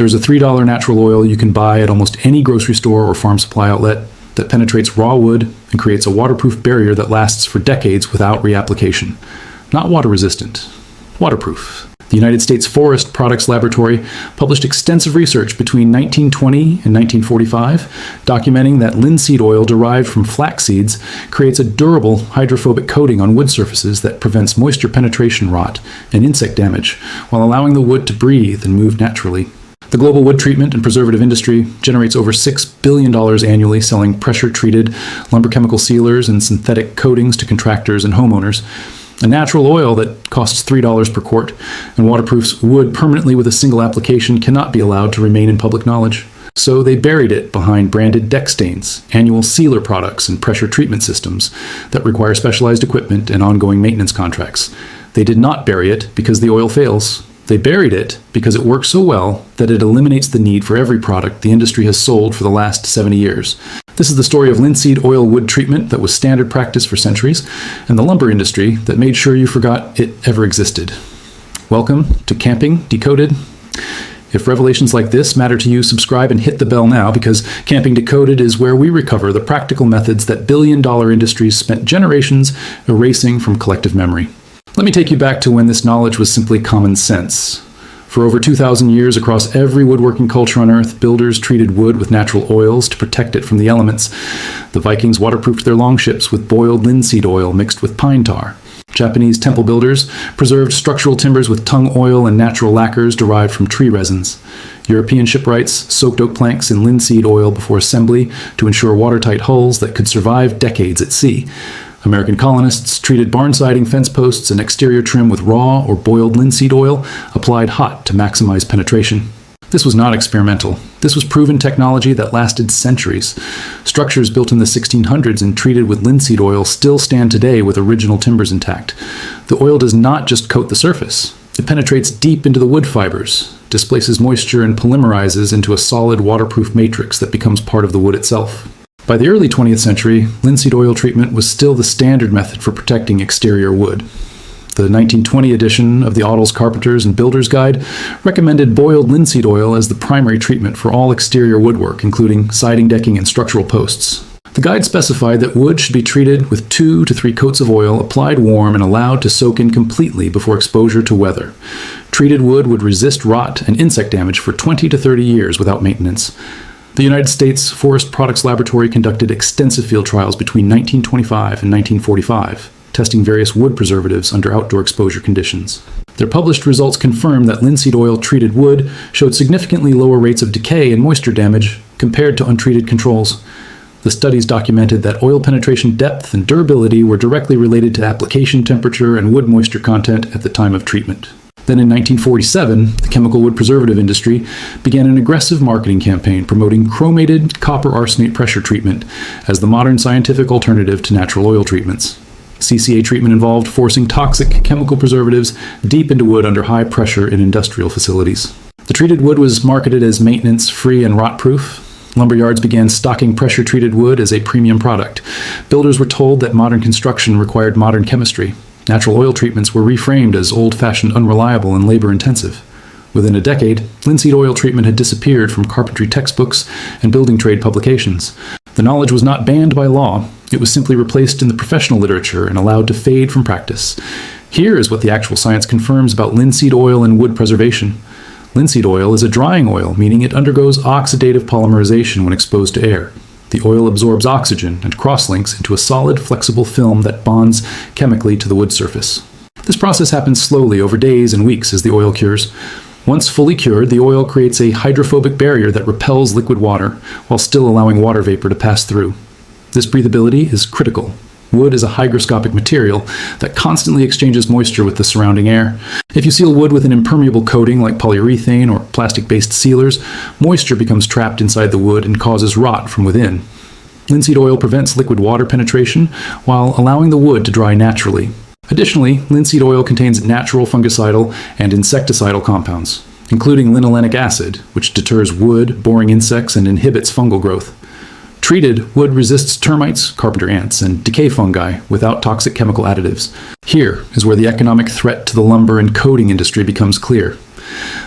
There's a $3 natural oil you can buy at almost any grocery store or farm supply outlet that penetrates raw wood and creates a waterproof barrier that lasts for decades without reapplication. Not water resistant, waterproof. The United States Forest Products Laboratory published extensive research between 1920 and 1945, documenting that linseed oil derived from flax seeds creates a durable hydrophobic coating on wood surfaces that prevents moisture penetration rot and insect damage, while allowing the wood to breathe and move naturally. The global wood treatment and preservative industry generates over $6 billion annually selling pressure-treated lumber chemical sealers and synthetic coatings to contractors and homeowners. A natural oil that costs $3 per quart and waterproofs wood permanently with a single application cannot be allowed to remain in public knowledge. So they buried it behind branded deck stains, annual sealer products, and pressure treatment systems that require specialized equipment and ongoing maintenance contracts. They did not bury it because the oil fails. They buried it because it works so well that it eliminates the need for every product the industry has sold for the last 70 years. This is the story of linseed oil wood treatment that was standard practice for centuries, and the lumber industry that made sure you forgot it ever existed. Welcome to Camping Decoded. If revelations like this matter to you, subscribe and hit the bell now, because Camping Decoded is where we recover the practical methods that billion-dollar industries spent generations erasing from collective memory. Let me take you back to when this knowledge was simply common sense. For over 2,000 years, across every woodworking culture on Earth, builders treated wood with natural oils to protect it from the elements. The Vikings waterproofed their longships with boiled linseed oil mixed with pine tar. Japanese temple builders preserved structural timbers with tung oil and natural lacquers derived from tree resins. European shipwrights soaked oak planks in linseed oil before assembly to ensure watertight hulls that could survive decades at sea. American colonists treated barn siding, fence posts, and exterior trim with raw or boiled linseed oil applied hot to maximize penetration. This was not experimental. This was proven technology that lasted centuries. Structures built in the 1600s and treated with linseed oil still stand today with original timbers intact. The oil does not just coat the surface. It penetrates deep into the wood fibers, displaces moisture, and polymerizes into a solid waterproof matrix that becomes part of the wood itself. By the early 20th century, linseed oil treatment was still the standard method for protecting exterior wood. The 1920 edition of the Audel's Carpenters and Builders Guide recommended boiled linseed oil as the primary treatment for all exterior woodwork, including siding, decking, and structural posts. The guide specified that wood should be treated with 2 to 3 coats of oil applied warm and allowed to soak in completely before exposure to weather. Treated wood would resist rot and insect damage for 20 to 30 years without maintenance. The United States Forest Products Laboratory conducted extensive field trials between 1925 and 1945, testing various wood preservatives under outdoor exposure conditions. Their published results confirmed that linseed oil-treated wood showed significantly lower rates of decay and moisture damage compared to untreated controls. The studies documented that oil penetration depth and durability were directly related to application temperature and wood moisture content at the time of treatment. Then in 1947, the chemical wood preservative industry began an aggressive marketing campaign promoting chromated copper arsenate pressure treatment as the modern scientific alternative to natural oil treatments. CCA treatment involved forcing toxic chemical preservatives deep into wood under high pressure in industrial facilities. The treated wood was marketed as maintenance-free and rot-proof. Lumberyards began stocking pressure-treated wood as a premium product. Builders were told that modern construction required modern chemistry. Natural oil treatments were reframed as old-fashioned, unreliable, and labor-intensive. Within a decade, linseed oil treatment had disappeared from carpentry textbooks and building trade publications. The knowledge was not banned by law. It was simply replaced in the professional literature and allowed to fade from practice. Here is what the actual science confirms about linseed oil and wood preservation. Linseed oil is a drying oil, meaning it undergoes oxidative polymerization when exposed to air. The oil absorbs oxygen and cross-links into a solid, flexible film that bonds chemically to the wood surface. This process happens slowly over days and weeks as the oil cures. Once fully cured, the oil creates a hydrophobic barrier that repels liquid water while still allowing water vapor to pass through. This breathability is critical. Wood is a hygroscopic material that constantly exchanges moisture with the surrounding air. If you seal wood with an impermeable coating like polyurethane or plastic-based sealers, moisture becomes trapped inside the wood and causes rot from within. Linseed oil prevents liquid water penetration while allowing the wood to dry naturally. Additionally, linseed oil contains natural fungicidal and insecticidal compounds, including linolenic acid, which deters wood, boring insects, and inhibits fungal growth. Treated wood resists termites, carpenter ants, and decay fungi without toxic chemical additives. Here is where the economic threat to the lumber and coating industry becomes clear.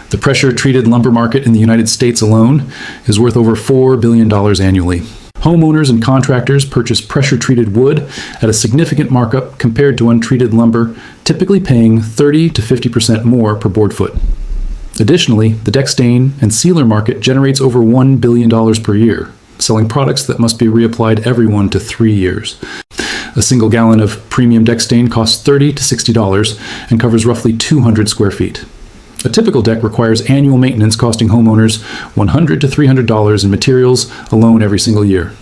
The pressure-treated lumber market in the United States alone is worth over $4 billion annually. Homeowners and contractors purchase pressure-treated wood at a significant markup compared to untreated lumber, typically paying 30 to 50% more per board foot. Additionally, the deck stain and sealer market generates over $1 billion per year, selling products that must be reapplied every 1 to 3 years. A single gallon of premium deck stain costs $30 to $60 and covers roughly 200 square feet. A typical deck requires annual maintenance costing homeowners $100 to $300 in materials alone every single year.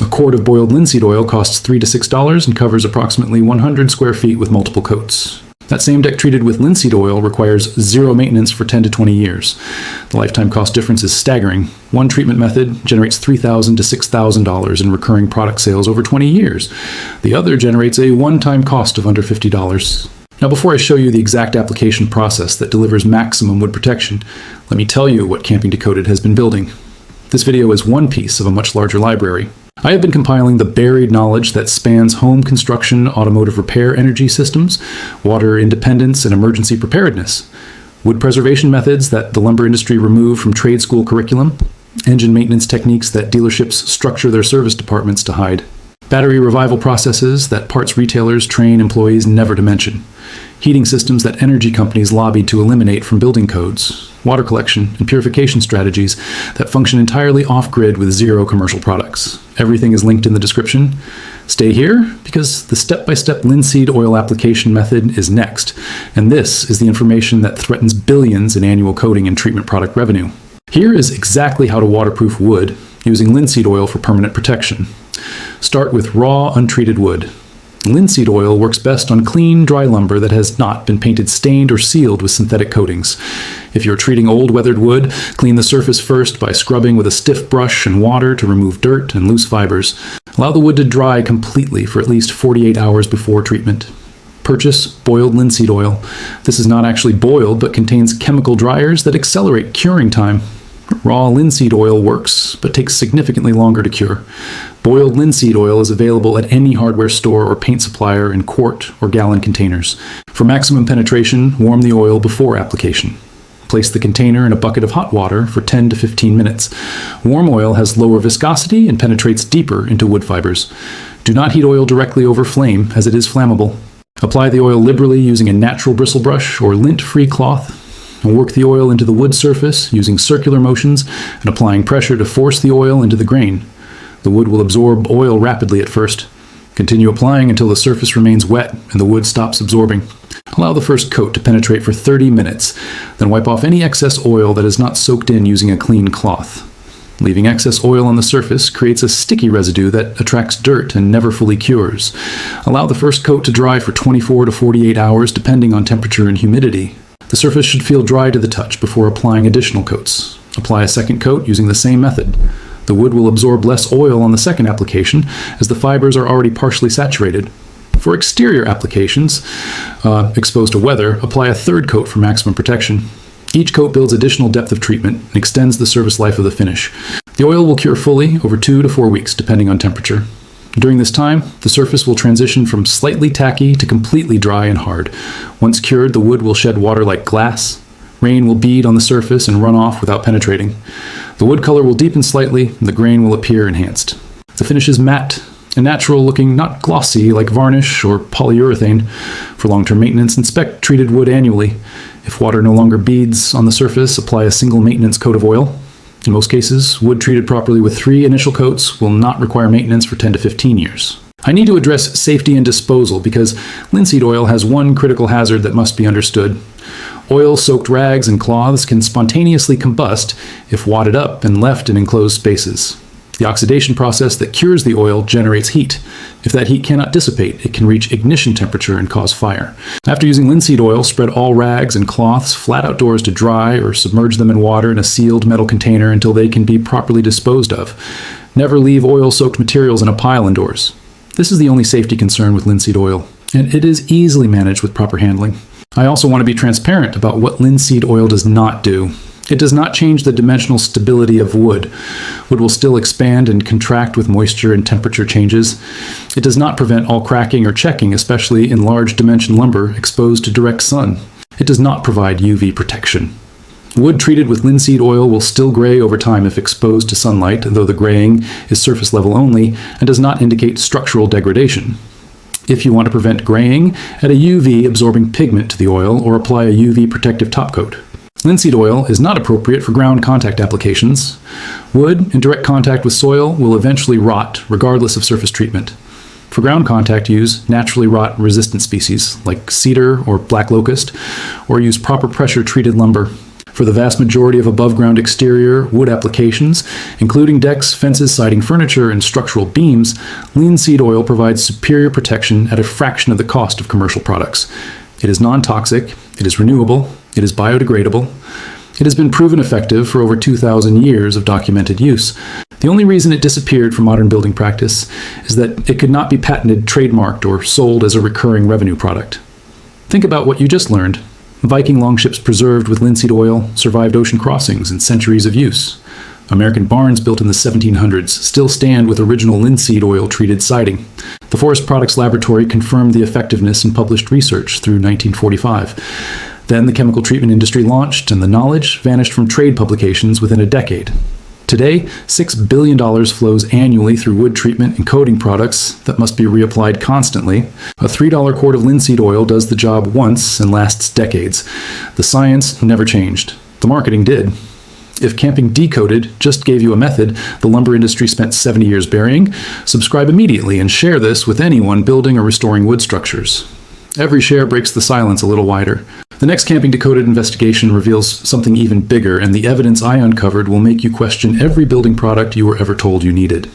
A quart of boiled linseed oil costs $3 to $6 and covers approximately 100 square feet with multiple coats. That same deck treated with linseed oil requires zero maintenance for 10 to 20 years. The lifetime cost difference is staggering. One treatment method generates $3,000 to $6,000 in recurring product sales over 20 years. The other generates a one-time cost of under $50. Now, before I show you the exact application process that delivers maximum wood protection, let me tell you what Camping Decoded has been building. This video is one piece of a much larger library. I have been compiling the buried knowledge that spans home construction, automotive repair energy systems, water independence, and emergency preparedness, wood preservation methods that the lumber industry removed from trade school curriculum, engine maintenance techniques that dealerships structure their service departments to hide, battery revival processes that parts retailers train employees never to mention, heating systems that energy companies lobbied to eliminate from building codes, water collection and purification strategies that function entirely off-grid with zero commercial products. Everything is linked in the description. Stay here because the step-by-step linseed oil application method is next, and this is the information that threatens billions in annual coating and treatment product revenue. Here is exactly how to waterproof wood using linseed oil for permanent protection. Start with raw, untreated wood. Linseed oil works best on clean, dry lumber that has not been painted, stained, or sealed with synthetic coatings. If you're treating old weathered wood, clean the surface first by scrubbing with a stiff brush and water to remove dirt and loose fibers. Allow the wood to dry completely for at least 48 hours before treatment. Purchase boiled linseed oil. This is not actually boiled, but contains chemical dryers that accelerate curing time. Raw linseed oil works, but takes significantly longer to cure. Boiled linseed oil is available at any hardware store or paint supplier in quart or gallon containers. For maximum penetration, warm the oil before application. Place the container in a bucket of hot water for 10 to 15 minutes. Warm oil has lower viscosity and penetrates deeper into wood fibers. Do not heat oil directly over flame, as it is flammable. Apply the oil liberally using a natural bristle brush or lint-free cloth, and work the oil into the wood surface using circular motions and applying pressure to force the oil into the grain. The wood will absorb oil rapidly at first. Continue applying until the surface remains wet and the wood stops absorbing. Allow the first coat to penetrate for 30 minutes, then wipe off any excess oil that is not soaked in using a clean cloth. Leaving excess oil on the surface creates a sticky residue that attracts dirt and never fully cures. Allow the first coat to dry for 24 to 48 hours depending on temperature and humidity. The surface should feel dry to the touch before applying additional coats. Apply a second coat using the same method. The wood will absorb less oil on the second application as the fibers are already partially saturated. For exterior applications, exposed to weather, apply a third coat for maximum protection. Each coat builds additional depth of treatment and extends the service life of the finish. The oil will cure fully over 2 to 4 weeks, depending on temperature. During this time, the surface will transition from slightly tacky to completely dry and hard. Once cured, the wood will shed water like glass. Rain will bead on the surface and run off without penetrating. The wood color will deepen slightly, and the grain will appear enhanced. The finish is matte and natural looking, not glossy like varnish or polyurethane. For long-term maintenance, inspect treated wood annually. If water no longer beads on the surface, apply a single maintenance coat of oil. In most cases, wood treated properly with 3 initial coats will not require maintenance for 10 to 15 years. I need to address safety and disposal because linseed oil has one critical hazard that must be understood. Oil-soaked rags and cloths can spontaneously combust if wadded up and left in enclosed spaces. The oxidation process that cures the oil generates heat. If that heat cannot dissipate, it can reach ignition temperature and cause fire. After using linseed oil, spread all rags and cloths flat outdoors to dry or submerge them in water in a sealed metal container until they can be properly disposed of. Never leave oil-soaked materials in a pile indoors. This is the only safety concern with linseed oil, and it is easily managed with proper handling. I also want to be transparent about what linseed oil does not do. It does not change the dimensional stability of wood. Wood will still expand and contract with moisture and temperature changes. It does not prevent all cracking or checking, especially in large dimension lumber exposed to direct sun. It does not provide UV protection. Wood treated with linseed oil will still gray over time if exposed to sunlight, though the graying is surface level only and does not indicate structural degradation. If you want to prevent graying, add a UV-absorbing pigment to the oil or apply a UV protective topcoat. Linseed oil is not appropriate for ground contact applications. Wood in direct contact with soil will eventually rot, regardless of surface treatment. For ground contact, use naturally rot-resistant species like cedar or black locust, or use proper pressure-treated lumber. For the vast majority of above-ground exterior wood applications, including decks, fences, siding, furniture, and structural beams, linseed oil provides superior protection at a fraction of the cost of commercial products. It is non-toxic, it is renewable, it is biodegradable. It has been proven effective for over 2,000 years of documented use. The only reason it disappeared from modern building practice is that it could not be patented, trademarked, or sold as a recurring revenue product. Think about what you just learned. Viking longships preserved with linseed oil survived ocean crossings and centuries of use. American barns built in the 1700s still stand with original linseed oil treated siding. The Forest Products Laboratory confirmed the effectiveness in published research through 1945. Then the chemical treatment industry launched, and the knowledge vanished from trade publications within a decade. Today, $6 billion flows annually through wood treatment and coating products that must be reapplied constantly. A $3 quart of linseed oil does the job once and lasts decades. The science never changed. The marketing did. If Camping Decoded just gave you a method the lumber industry spent 70 years burying, subscribe immediately and share this with anyone building or restoring wood structures. Every share breaks the silence a little wider. The next Camping Decoded investigation reveals something even bigger, and the evidence I uncovered will make you question every building product you were ever told you needed.